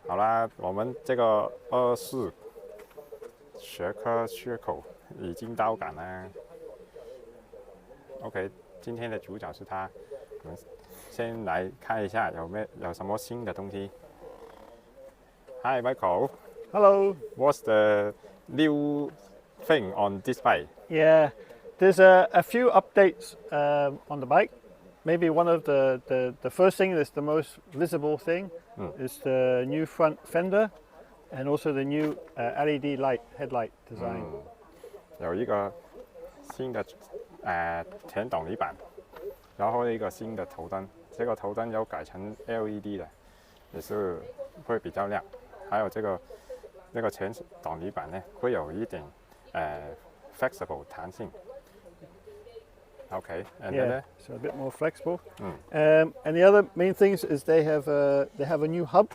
好啦，我们这个24SHERCO 已经到港了。OK， 今天的主角是他，我们先来看一下有什么新的东西。Hi Michael. Hello. What's the new thing on this bike? Yeah, there's a few updates on the bike. Maybe one of the first thing that's the most visible thing is the new front fender and also the new LED headlight design. 有一个新的前挡泥板，然后一个新的头灯，这个头灯有改成 LED 的，也是会比较亮。还有那个前挡泥板呢，会有一点flexible 弹性。Okay, and yeah, so a bit more flexible. And the other main things is they have a new hub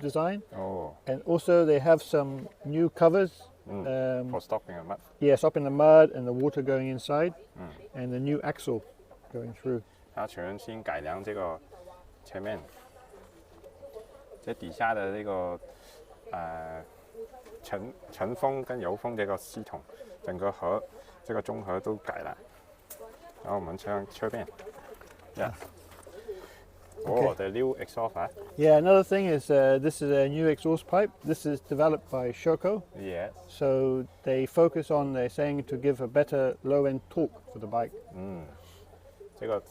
design. Oh. And also they have some new covers. For stopping the mud. Yeah, stopping the mud and the water going inside. And the new axle going through. 它全新改良这个前面，这底下的这个尘封跟油封这个系统，整个这个综合都改了。然后我们侧面 ，Yeah. Oh, the new exhaust. Yeah, another thing is this is a new exhaust pipe. This is developed by SHERCO. Yes. So they focus on, they're saying, to give a better low-end torque for the bike. 这个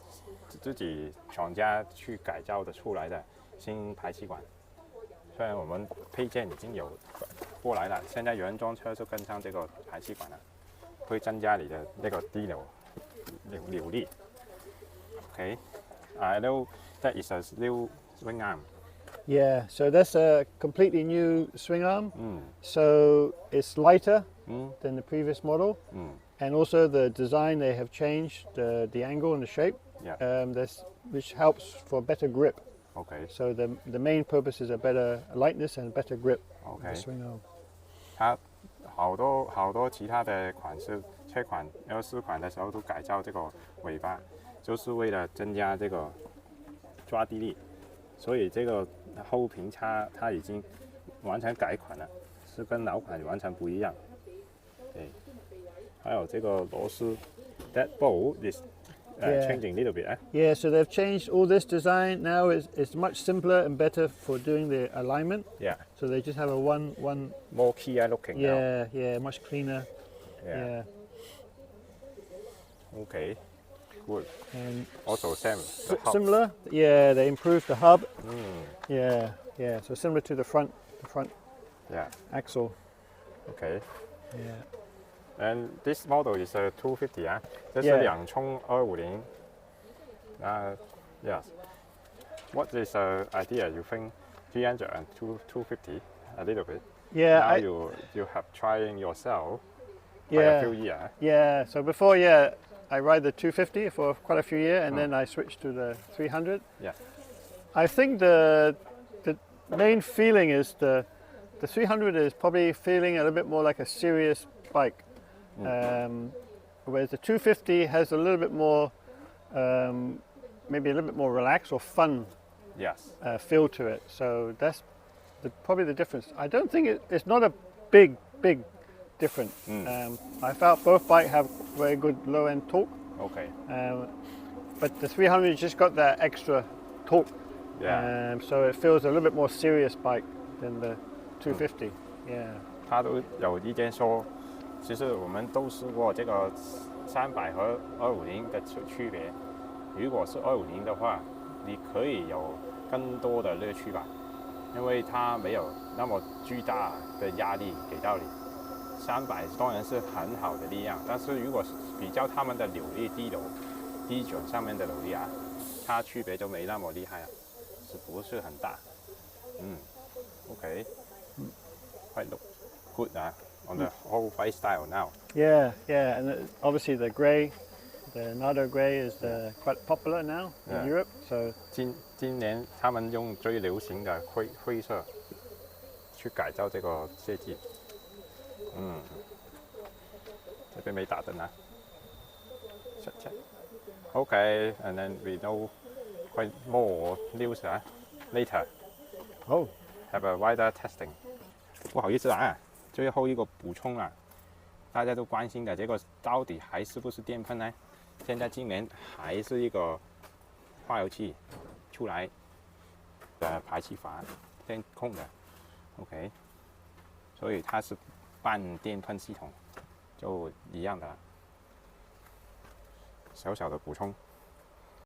自己厂家去改造的出来的新排气管，虽然我们配件已经有过来了，现在原装车就跟上这个排气管了，会增加你的那个低扭力。Okay, I know that is a new swing arm. Yeah, so that's a completely new swing arm. So it's lighter than the previous model. And also the design, they have changed the angle and the shape, which helps for better grip. Okay. So the main purpose is a better lightness and better grip. Okay. Of the swing arm. 它好多其他的款式车款24款的时候都改造这个尾巴，就是为了增加这个抓地力，所以这个后平叉它已经完全改款了，是跟老款完全不一样。对，还有这个螺丝 ，that bolt is changing a little bit. Yeah, so they've changed all this design. Now it's much simpler and better for doing the alignment. Yeah. So they just have a one. More Kia looking. Yeah, yeah, much cleaner. Yeah. Okay. Good. And also similar. Yeah, they improved the hub. Yeah, yeah. So similar to the front axle. Okay. Yeah. And this model is a 250 啊，这是两冲250。Yes. What is the idea? You think 300 and 250 a little bit? Yeah. Now you have trying yourself quite a few years. Yeah. So before, I ride the 250 for quite a few years, and then I switched to the 300. Yeah. I think the main feeling is the 300 is probably feeling a little bit more like a serious bike. Whereas the 250 has a little bit more, maybe a little bit more relaxed or fun feel to it. So that's probably the difference. I don't think it's not a big difference. I felt both bikes have very good low-end torque. Okay. But the 300 just got that extra torque. Yeah. So it feels a little bit more serious bike than the 250. Yeah. 他都有意见说。其实我们都试过这个300和250的区别。如果是250的话，你可以有更多的乐趣吧，因为它没有那么巨大的压力给到你。300当然是很好的力量，但是如果比较它们的扭力低准上面的扭力啊，它区别就没那么厉害了，是不是很大？Okay, quite look good on the whole bike style now. Yeah, and obviously the grey, the Nardo grey is quite popular now in Europe. So 今年他们用最流行的灰色去改造这个设计。这边没打灯啊。check. Okay, and then we know quite more news later. Oh, have a wider testing。不好意思啊，最后一个补充啊，大家都关心的这个到底还是不是电喷呢？现在今年还是一个化油器出来的排气阀电控的 ，OK， 所以它是半电喷系统，就一样的啦。小小的补充。